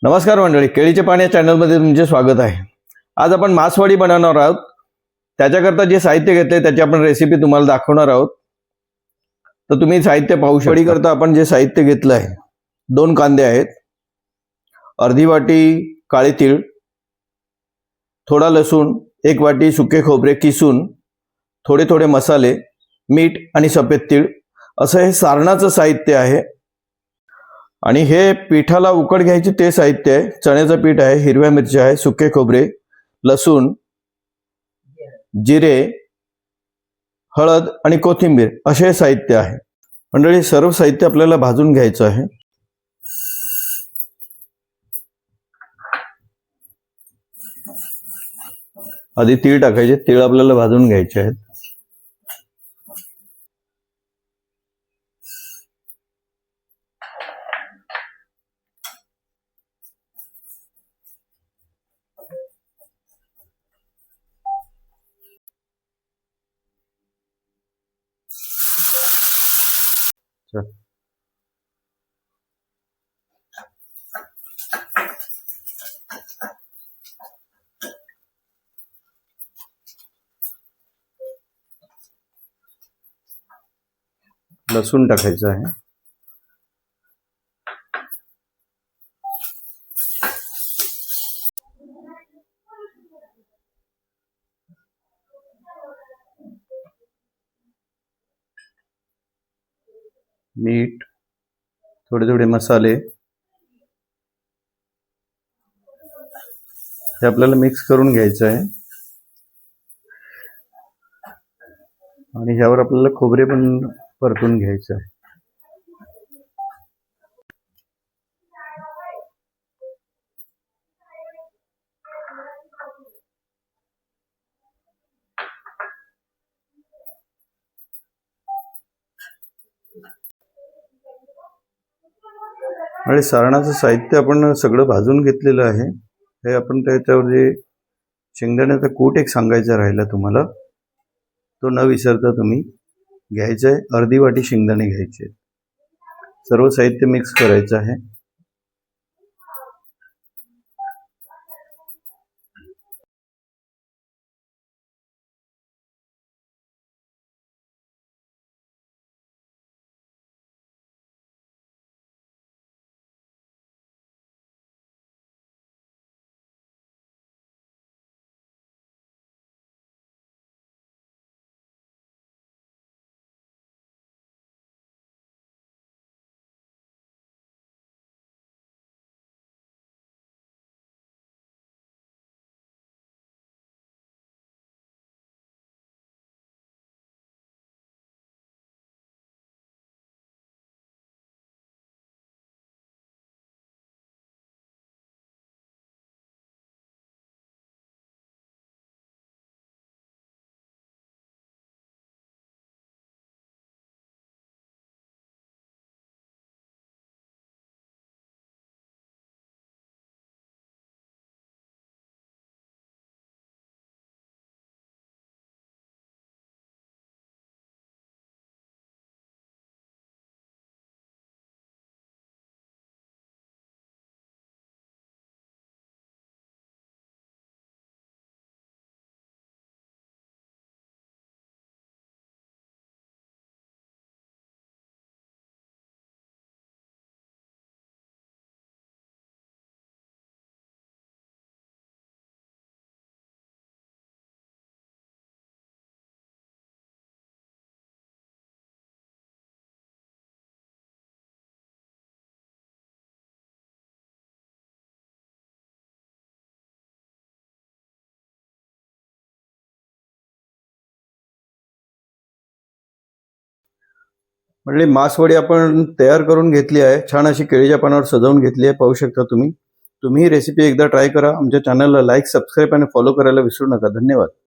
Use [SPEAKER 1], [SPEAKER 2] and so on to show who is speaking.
[SPEAKER 1] नमस्कार मंडळी, केळीचे पाणी या चॅनलमध्ये तुमचे स्वागत आहे। आज आपण मासवडी बनवणार आहोत। त्याच्याकरता जे साहित्य घेतले त्याची आपण रेसिपी तुम्हाला दाखवणार आहोत। तर तुम्ही साहित्य पाहू शकता। वडीकरता आपण जे साहित्य घेतलं आहे, 2 कांदे आहेत, अर्धी वाटी काळे तीळ, थोडा लसूण, 1 वाटी सुके खोबरे किसून, थोडे थोडे मसाले, मीठ आणि सफेद तीळ असं हे सारणाचं साहित्य आहे। आणि हे पिठाला उकड घ्यायची ते साहित्य आहे। चण्याचं पीठ आहे, हिरव्या मिरच्या आहे, सुके खोबरे, लसूण, जिरे, हळद आणि कोथिंबीर असे साहित्य आहे। मंडळी, सर्व साहित्य आपल्याला भाजून घ्यायचं आहे। आधी तीळ टाकायचे, तीळ आपल्याला भाजून घ्यायचे आहेत। लसूण टाकायचं आहे, मीठ, थोडे थोडे मसाले हे आपल्याला मिक्स करून घ्यायचं आहे। आणि ह्यावर आपल्याला खोबरे पण परतून घ्यायचं आहे। आणि सारणाचं साहित्य आपण सगळं भाजून घेतलेलं आहे। हे आपण त्याच्यावर जे शेंगदाण्याचा कूट एक सांगायचा राहिला तुम्हाला, तो न विसरता तुम्ही घ्यायचा आहे। अर्धी वाटी शेंगदाणे घ्यायचे, सर्व साहित्य मिक्स करायचं आहे। म्हणजे मासवडी आपण तयार करून घेतली आहे। छान अशी केळीच्या पानावर सजवून घेतली आहे, पाहू शकता तुम्ही। तुम्ही ही रेसिपी एकदा ट्राय करा। आमच्या चॅनलला लाईक, सबस्क्राईब आणि फॉलो करायला विसरू नका। धन्यवाद।